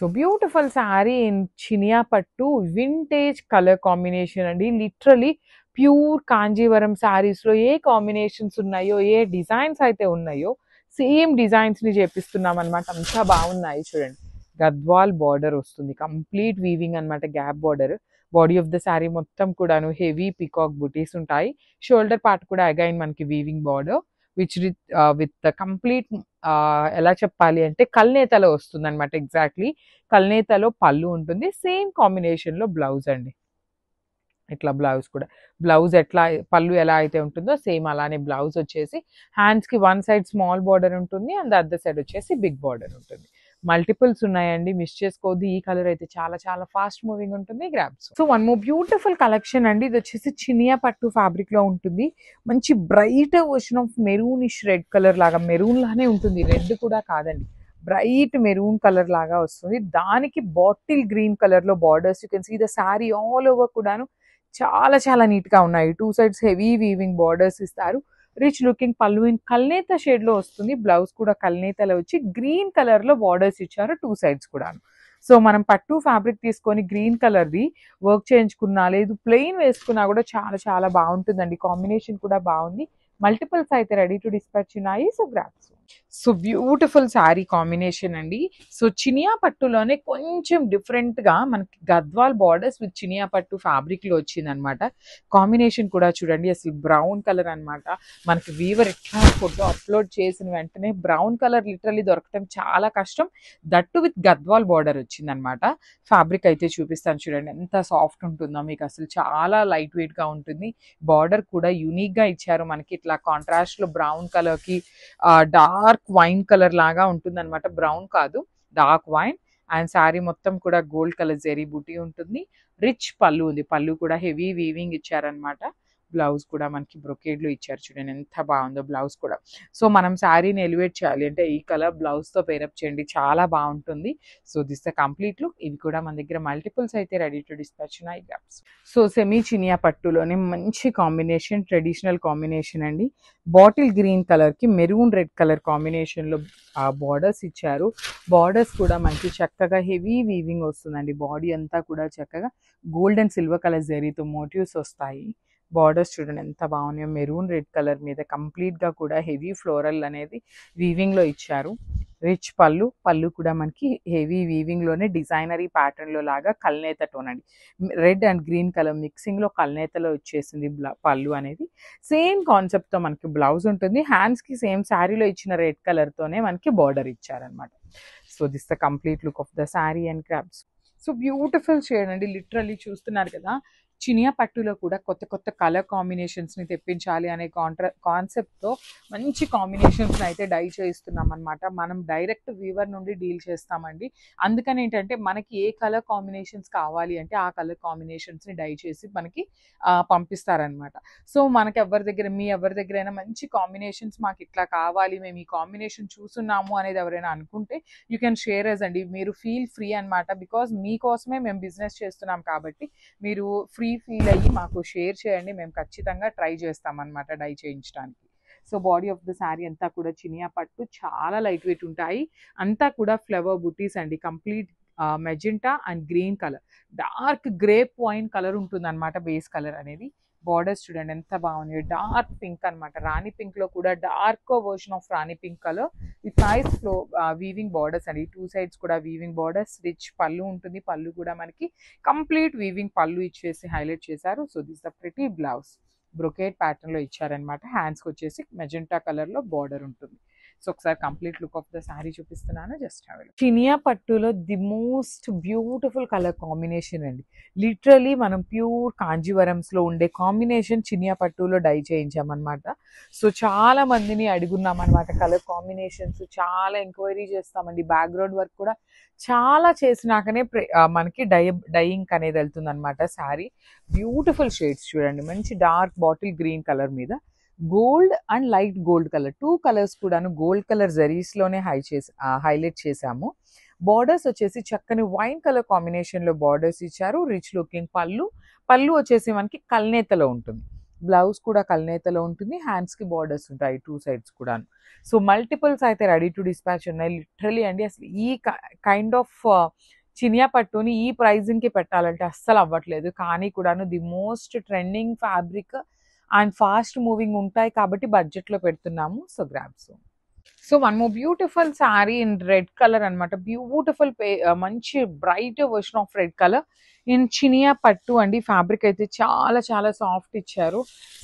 So beautiful sari in Chiniya పట్టు vintage colour combination అండి. Literally pure Kanjeevaram శారీస్లో ఏ కాంబినేషన్స్ ఉన్నాయో, ఏ డిజైన్స్ అయితే ఉన్నాయో సేమ్ డిజైన్స్ని చేపిస్తున్నాం అనమాట. అంతా బాగున్నాయి చూడండి. గద్వాల్ బార్డర్ వస్తుంది, కంప్లీట్ వీవింగ్ అనమాట, gap border. Body of the sari మొత్తం కూడాను హెవీ పికాక్ బుటీస్ ఉంటాయి. షోల్డర్ పార్ట్ కూడా అగైన్ మనకి వీవింగ్ బార్డర్ విత్ కంప్లీట్ ఎలా చెప్పాలి అంటే కల్నేతలో వస్తుంది అనమాట. ఎగ్జాక్ట్లీ కల్నేతలో పళ్ళు ఉంటుంది. సేమ్ కాంబినేషన్లో బ్లౌజ్ అండి. ఇట్లా బ్లౌజ్ కూడా, బ్లౌజ్ ఎట్లా పళ్ళు ఎలా అయితే ఉంటుందో సేమ్ అలానే బ్లౌజ్ వచ్చేసి హ్యాండ్స్కి వన్ సైడ్ స్మాల్ బార్డర్ ఉంటుంది అండ్ అదర్ సైడ్ వచ్చేసి బిగ్ బార్డర్ ఉంటుంది. మల్టిపుల్స్ ఉన్నాయండి, మిస్ చేసుకోవద్దు. ఈ కలర్ అయితే చాలా చాలా ఫాస్ట్ మూవింగ్ ఉంటుంది. Grabs. So one more beautiful collection అండి. ఇది వచ్చేసి చినియా పట్టు ఫ్యాబ్రిక్ లో ఉంటుంది. మంచి bright version of maroonish red colour లాగా, మెరూన్ లానే ఉంటుంది, రెడ్ కూడా కాదండి, బ్రైట్ మెరూన్ కలర్ లాగా వస్తుంది. దానికి బాటిల్ గ్రీన్ కలర్ లో borders. You can see the sari all over కూడాను చాలా చాలా నీట్ గా ఉన్నాయి. Two sides heavy weaving borders ఇస్తారు. రిచ్ లుకింగ్ పళ్ళు ఇన్ కల్నేత షేడ్ లో వస్తుంది. బ్లౌజ్ కూడా కల్నేతలో వచ్చి గ్రీన్ కలర్ లో బార్డర్స్ ఇచ్చారు టూ సైడ్స్ కూడా. సో మనం పట్టు ఫ్యాబ్రిక్ తీసుకొని గ్రీన్ కలర్ది వర్క్ చేయించుకున్నా, లేదు ప్లెయిన్ వేసుకున్నా కూడా చాలా చాలా బాగుంటుందండి. కాంబినేషన్ కూడా బాగుంది. మల్టిపుల్స్ అయితే రెడీ టు డిస్పాచ్ ఉన్నాయి. So grasp. So beautiful sari combination అండి. సో చినియా పట్టులోనే కొంచెం డిఫరెంట్ గా మనకి గద్వాల్ బార్డర్స్ విత్ చినియా పట్టు ఫ్యాబ్రిక్ లో వచ్చింది అనమాట. కాంబినేషన్ కూడా చూడండి, అసలు బ్రౌన్ కలర్ అనమాట. మనకి వీవర్ ఎట్లా ఫోటో అప్లోడ్ చేసిన వెంటనే బ్రౌన్ కలర్ లిటరల్లీ దొరకటం చాలా కష్టం. దట్టు విత్ గద్వాల్ బార్డర్ వచ్చింది అనమాట. ఫ్యాబ్రిక్ అయితే చూపిస్తాను చూడండి, ఎంత సాఫ్ట్ ఉంటుందో మీకు. అసలు చాలా లైట్ వెయిట్ గా ఉంటుంది. బార్డర్ కూడా యూనిక్ గా ఇచ్చారు మనకి. ఇట్లా కాంట్రాస్ట్ లో బ్రౌన్ కలర్ కి డార్క్ వైన్ కలర్ లాగా ఉంటుంది అనమాట. బ్రౌన్ కాదు, డార్క్ వైన్. అండ్ శారీ మొత్తం కూడా గోల్డ్ కలర్ జెరీ బూటీ ఉంటుంది. రిచ్ పళ్ళు ఉంది, పళ్ళు కూడా హెవీ వీవింగ్ ఇచ్చారనమాట. బ్లౌజ్ కూడా మనకి బ్రొకేడ్ లో ఇచ్చారు చూడండి, ఎంత బాగుందో బ్లౌజ్ కూడా. సో మనం శారీని ఎలివేట్ చేయాలి అంటే ఈ కలర్ బ్లౌజ్ తో పేరప్ చేయండి, చాలా బాగుంటుంది. So this the complete look. ఇవి కూడా మన దగ్గర మల్టిపుల్స్ అయితే రెడీ టు డిస్పాచ్ ఉన్నాయి. సో సెమీ చినియా పట్టులోనే మంచి కాంబినేషన్, ట్రెడిషనల్ కాంబినేషన్ అండి. బాటిల్ గ్రీన్ కలర్ కి మెరూన్ రెడ్ కలర్ కాంబినేషన్ లో బార్డర్స్ ఇచ్చారు. బార్డర్స్ కూడా మనకి చక్కగా హెవీ వీవింగ్ వస్తుందండి. బాడీ అంతా కూడా చక్కగా గోల్డ్ అండ్ సిల్వర్ కలర్ జరీతో మోటివ్స్ వస్తాయి. బార్డర్స్ చూడండి ఎంత బాగున్నాయో, మెరూన్ రెడ్ కలర్ మీద కంప్లీట్ గా కూడా హెవీ ఫ్లోరల్ అనేది వీవింగ్ లో ఇచ్చారు. రిచ్ పళ్ళు, పళ్ళు కూడా మనకి హెవీ వీవింగ్ లోనే డిజైనరీ ప్యాటర్న్ లో లాగా కల్నేత టోన్ అండి. Red and green colour mixing లో కల్నేతలో వచ్చేసింది పళ్ళు అనేది. సేమ్ కాన్సెప్ట్ తో మనకి బ్లౌజ్ ఉంటుంది. హ్యాండ్స్ కి సేమ్ శారీలో ఇచ్చిన రెడ్ కలర్ తోనే మనకి బార్డర్ ఇచ్చారనమాట. So this the complete look of the sari and crabs. So beautiful shade అండి. లిటరల్లీ చూస్తున్నారు కదా, చినియా పట్టులో కూడా కొత్త కొత్త కలర్ కాంబినేషన్స్ని తెప్పించాలి అనే కాన్సెప్ట్తో మంచి కాంబినేషన్స్ని అయితే డై చేయిస్తున్నాం అనమాట. మనం డైరెక్ట్ వీవర్ నుండి డీల్ చేస్తామండి. అందుకని ఏంటంటే మనకి ఏ కలర్ కాంబినేషన్స్ కావాలి అంటే ఆ కలర్ కాంబినేషన్స్ని డై చేసి మనకి పంపిస్తారనమాట. సో మనకి ఎవరి దగ్గరైనా మంచి కాంబినేషన్స్ మాకు ఇట్లా కావాలి, మేము ఈ కాంబినేషన్ చూస్తున్నాము అనేది ఎవరైనా అనుకుంటే యూ కెన్ షేర్ అస్ అండి. మీరు ఫీల్ ఫ్రీ అనమాట. బికాజ్ మీకోసమే మేము బిజినెస్ చేస్తున్నాం కాబట్టి మీరు ఫ్రీ ఫీల్ అయ్యి మాకు షేర్ చేయండి. మేము ఖచ్చితంగా ట్రై చేస్తాం అనమాట డై చేయించడానికి. So body of the sari అంతా కూడా చినియా పట్టు, చాలా లైట్ వెయిట్ ఉంటాయి. అంతా కూడా ఫ్లవర్ బుటీస్ అండి. Complete magenta and green colour, dark grape wine colour ఉంటుంది అనమాట బేస్ కలర్ అనేది. బార్డర్స్ చూడండి ఎంత బాగున్నాయి, డార్క్ పింక్ అనమాట. రాణి పింక్ లో కూడా dark version of Rani pink colour with nice flow weaving borders అండి. టూ సైడ్స్ కూడా వీవింగ్ బార్డర్స్. రిచ్ పళ్ళు ఉంటుంది, పళ్ళు కూడా మనకి కంప్లీట్ వీవింగ్ పళ్ళు ఇచ్చేసి హైలైట్ చేశారు. So this the pretty blouse brocade pattern లో ఇచ్చారనమాట. హ్యాండ్స్కి వచ్చేసి మెజెంటా కలర్ లో బార్డర్ ఉంటుంది. సో ఒకసారి complete look of the sari చూపిస్తున్నాను, జస్ట్ హ్యావ్ ఎ లుక్. చినియా పట్టులో the most beautiful colour combination అండి. లిటరలీ మనం ప్యూర్ కాంజీవరంస్లో ఉండే కాంబినేషన్ చినియా పట్టులో డై చేయించామన్నమాట. సో చాలా మందిని అడుగున్నాం అనమాట కలర్ కాంబినేషన్స్, చాలా ఎంక్వైరీ చేస్తామండి. బ్యాక్గ్రౌండ్ వర్క్ కూడా చాలా చేసినాకనే మనకి డైయింగ్ అనేది వెళ్తుంది అనమాట. శారీ బ్యూటిఫుల్ షేడ్స్ చూడండి, మంచి డార్క్ బాటిల్ గ్రీన్ కలర్ మీద gold and light gold colour, two colours కూడాను గోల్డ్ కలర్ జరీస్ లోనే హైలైట్ చేశాము. బార్డర్స్ వచ్చేసి చక్కని వైన్ కలర్ కాంబినేషన్ లో బార్డర్స్ ఇచ్చారు. రిచ్ లుకింగ్ పళ్ళు వచ్చేసి మనకి కల్నేతలో ఉంటుంది. బ్లౌజ్ కూడా కల్నేతలో ఉంటుంది, హ్యాండ్స్కి బార్డర్స్ ఉంటాయి 2 సైడ్స్ కూడా. సో మల్టిపుల్స్ అయితే రెడీ టు డిస్పాచ్ ఉన్నాయి లిటరలీ అండి. అసలు ఈ కైండ్ ఆఫ్ చినియా పట్టుని ఈ ప్రైజింగ్కి పెట్టాలంటే అస్సలు అవ్వట్లేదు, కానీ కూడాను the most trending fabric and fast moving ఉంటాయి కాబట్టి బడ్జెట్లో పెడుతున్నాము. So grabs. So one more beautiful sari in red colour అనమాట. బ్యూటిఫుల్ మంచి bright version of red colour in Chiniya పట్టు అండి. ఫ్యాబ్రిక్ అయితే చాలా చాలా సాఫ్ట్ ఇచ్చారు.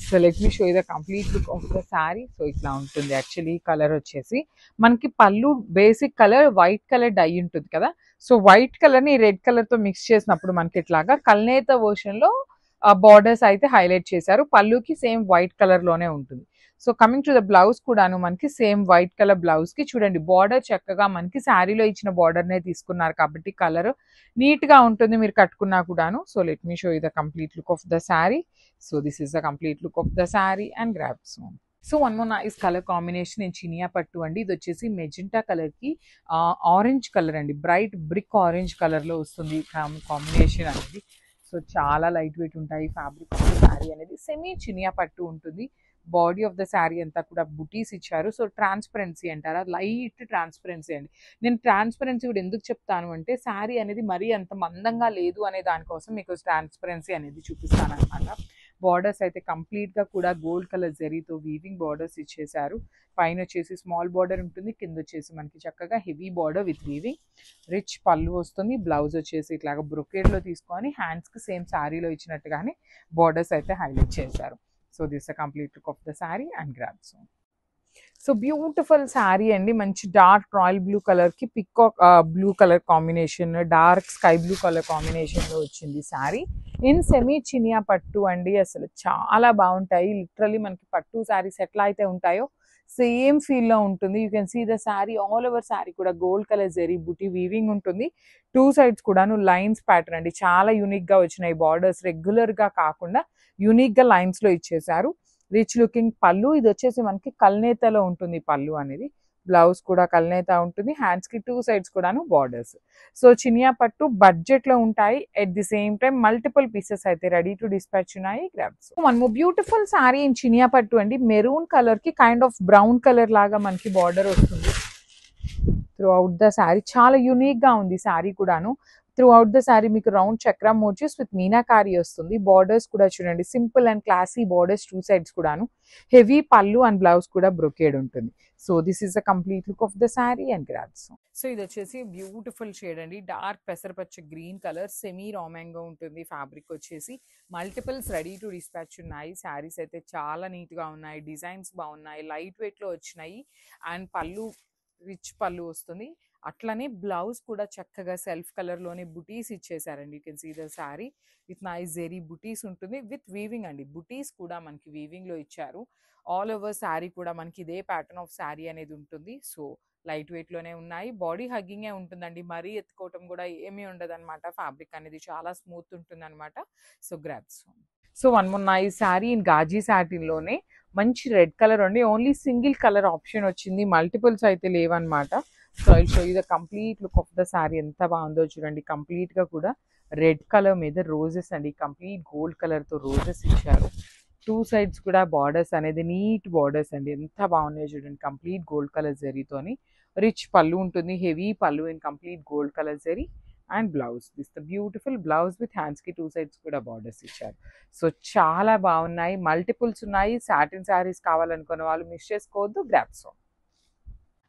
So let me show the complete look of the sari. So ఇట్లా ఉంటుంది యాక్చువల్లీ. కలర్ వచ్చేసి మనకి పళ్ళు basic colour white colour die ఉంటుంది కదా, సో వైట్ కలర్ని రెడ్ కలర్తో మిక్స్ చేసినప్పుడు మనకి ఇట్లాగా కల్నేత వర్షన్లో బార్డర్స్ అయితే హైలైట్ చేశారు. పళ్ళుకి సేమ్ వైట్ కలర్లోనే ఉంటుంది. So coming to the blouse కూడాను మనకి సేమ్ వైట్ కలర్ బ్లౌజ్కి చూడండి బార్డర్ చక్కగా మనకి శారీలో ఇచ్చిన బార్డర్నే తీసుకున్నారు కాబట్టి కలర్ నీట్గా ఉంటుంది మీరు కట్టుకున్నా కూడాను. So let me show you the complete look of the sari. So this is the complete look of the sari and grabs. So one more nice colour combination in Chiniya పట్టు అండి. ఇది వచ్చేసి మెజెంటా కలర్కి ఆరెంజ్ కలర్ అండి, బ్రైట్ బ్రిక్ ఆరెంజ్ కలర్లో వస్తుంది combination అనేది. So చాలా లైట్ వెయిట్ ఉంటాయి ఫ్యాబ్రిక్ ఆఫ్ ద శారీ అనేది. సెమీ చినియా పట్టు ఉంటుంది. బాడీ ఆఫ్ ద శారీ అంతా కూడా బుటీస్ ఇచ్చారు. సో ట్రాన్స్పరెన్సీ అంటారా, లైట్ ట్రాన్స్పరెన్సీ అండి. నేను ట్రాన్స్పరెన్సీ కూడా ఎందుకు చెప్తాను అంటే శారీ అనేది మరీ అంత మందంగా లేదు అనే దానికోసం మీకు ట్రాన్స్పరెన్సీ అనేది చూపిస్తాను అనమాట. బార్డర్స్ అయితే కంప్లీట్గా కూడా గోల్డ్ కలర్ జరీతో వీవింగ్ బార్డర్స్ ఇచ్చేసారు. పైన వచ్చేసి స్మాల్ బార్డర్ ఉంటుంది, కింద వచ్చేసి మనకి చక్కగా heavy border with weaving. Rich పళ్ళు వస్తుంది. బ్లౌజ్ వచ్చేసి ఇట్లాగా బ్రొకేడ్లో తీసుకొని హ్యాండ్స్కి సేమ్ శారీలో ఇచ్చినట్టుగానే బార్డర్స్ అయితే హైలైట్ చేశారు. So this a complete look of the sari and grabs. So beautiful sari అండి. మంచి డార్క్ రాయల్ బ్లూ కలర్కి peacock blue colour combination, dark sky blue colour కాంబినేషన్లో వచ్చింది శారీ ఇన్ సెమీ చినియా పట్టు అండి. అసలు చాలా బాగుంటాయి లిటరలీ. మనకి పట్టు శారీస్ ఎట్లా అయితే ఉంటాయో సేమ్ ఫీల్లో ఉంటుంది. You can see the sari all over sari కూడా గోల్డ్ కలర్ జరీ బుటీ వీవింగ్ ఉంటుంది. 2 సైడ్స్ కూడాను లైన్స్ ప్యాటర్న్ అండి. చాలా యూనిక్గా వచ్చినాయి బార్డర్స్, రెగ్యులర్గా కాకుండా యూనిక్గా లైన్స్లో ఇచ్చేసారు. రిచ్ లుకింగ్ పళ్ళు. ఇది వచ్చేసి మనకి కల్నేతలో ఉంటుంది పళ్ళు అనేది. బ్లౌజ్ కూడా కల్నేత ఉంటుంది. హ్యాండ్స్కి 2 సైడ్స్ కూడాను బార్డర్స్. సో చినియా పట్టు బడ్జెట్లో ఉంటాయి. At the same time multiple pieces అయితే రెడీ టు డిస్పాచ్ ఉన్నాయి. Grabs. One more beautiful sari in Chiniya పట్టు అండి. మెరూన్ కలర్కి కైండ్ ఆఫ్ బ్రౌన్ కలర్ లాగా మనకి బార్డర్ వస్తుంది త్రూ అవుట్ ద శారీ. చాలా యూనిక్గా ఉంది శారీ కూడాను. త్రూ అవుట్ ద శారీ మీకు రౌండ్ చక్రం మోటివ్స్ విత్ మీనాకారి వస్తుంది. బార్డర్స్ కూడా చూడండి simple and classy borders 2 sides కూడాను. హెవీ పళ్ళు అండ్ బ్లౌజ్ కూడా బ్రొకేడ్ ఉంటుంది. So this is the complete look of the sari and grabs. So ఇది వచ్చేసి బ్యూటిఫుల్ షేడ్ అండి. డార్క్ పెసరపచ్చ గ్రీన్ కలర్, సెమీ రామాంగా ఉంటుంది ఫ్యాబ్రిక్ వచ్చేసి. మల్టిపుల్స్ రెడీ టు డిస్పాచ్ ఉన్నాయి. శారీస్ అయితే చాలా నీట్గా ఉన్నాయి, డిజైన్స్ బాగున్నాయి, లైట్ వెయిట్లో వచ్చినాయి అండ్ పళ్ళు రిచ్ పళ్ళు వస్తుంది. అట్లనే బ్లౌజ్ కూడా చక్కగా సెల్ఫ్ కలర్లోనే బుటీస్ ఇచ్చేసారండి. You can see the sari with nice zari butis ఉంటుంది విత్ వీవింగ్ అండి. బుటీస్ కూడా మనకి వీవింగ్లో ఇచ్చారు. ఆల్ ఓవర్ శారీ కూడా మనకి ఇదే ప్యాటర్న్ ఆఫ్ శారీ అనేది ఉంటుంది. సో లైట్ వెయిట్లోనే ఉన్నాయి. బాడీ హగ్గింగే ఉంటుందండి, మరీ ఎత్తుకోవటం కూడా ఏమీ ఉండదు అనమాట. ఫ్యాబ్రిక్ అనేది చాలా స్మూత్ ఉంటుంది అనమాట. So grabs. So one more nice sari in గాజీ సాటిన్లోనే మంచి రెడ్ కలర్ అండి. ఓన్లీ సింగిల్ కలర్ ఆప్షన్ వచ్చింది, మల్టిపుల్స్ అయితే లేవన్నమాట. So I show you the complete look of the sari. ఎంత బాగుందో చూడండి. కంప్లీట్గా కూడా రెడ్ కలర్ మీద రోజెస్ అండి, కంప్లీట్ గోల్డ్ కలర్తో రోజెస్ ఇచ్చారు. 2 సైడ్స్ కూడా బార్డర్స్ అనేది నీట్ బార్డర్స్ అండి. ఎంత బాగున్నాయో చూడండి. కంప్లీట్ గోల్డ్ కలర్ జరీతోని రిచ్ పళ్ళు ఉంటుంది, హెవీ పళ్ళు in complete gold colour zari and blouse. This the beautiful blouse with హ్యాండ్స్కి 2 సైడ్స్ కూడా బార్డర్స్ ఇచ్చారు. సో చాలా బాగున్నాయి, మల్టిపుల్స్ ఉన్నాయి. సాటిన్ శారీస్ కావాలనుకున్న వాళ్ళు మిస్ చేసుకోవద్దు. గ్రాబ్స్.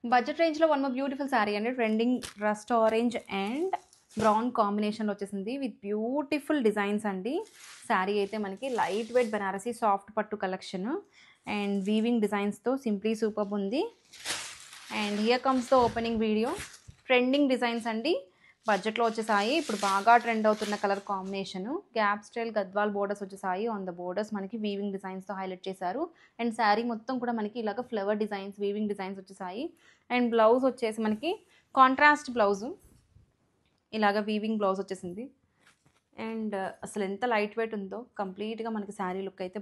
బడ్జెట్ రేంజ్లో వన్ మోర్ బ్యూటిఫుల్ శారీ అండి. Trending rust orange and brown కాంబినేషన్లో వచ్చేసింది విత్ బ్యూటిఫుల్ డిజైన్స్ అండి. శారీ అయితే మనకి లైట్ వెయిట్ బనారసీ సాఫ్ట్ పట్టు కలెక్షన్ అండ్ వీవింగ్ డిజైన్స్తో సింప్లీ సూపర్ ఉంది. And here comes the opening video. Trending designs అండి, బడ్జెట్లో వచ్చేసాయి. ఇప్పుడు బాగా ట్రెండ్ అవుతున్న colour combination. Gap style Gadwal borders వచ్చేసాయి. ఆన్ ద బోర్డర్స్ మనకి వీవింగ్ డిజైన్స్తో హైలైట్ చేశారు. అండ్ శారీ మొత్తం కూడా మనకి ఇలాగ ఫ్లవర్ డిజైన్స్, వీవింగ్ డిజైన్స్ వచ్చేసాయి. అండ్ బ్లౌజ్ వచ్చేసి మనకి కాంట్రాస్ట్ బ్లౌజు, ఇలాగ వీవింగ్ బ్లౌజ్ వచ్చేసింది. అండ్ అసలు ఎంత లైట్ వెయిట్ ఉందో కంప్లీట్గా మనకి శారీ లుక్ అయితే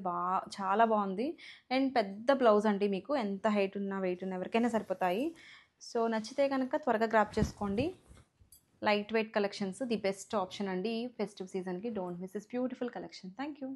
చాలా బాగుంది. అండ్ పెద్ద బ్లౌజ్ అండి, మీకు ఎంత హైట్ ఉన్నా వెయిట్ ఉన్నా ఎవరికైనా సరిపోతాయి. సో నచ్చితే కనుక త్వరగా గ్రాప్ చేసుకోండి. Light weight collections the best option అండి ఈ ఫెస్టివ్ సీజన్కి. Don't miss this beautiful collection. Thank you.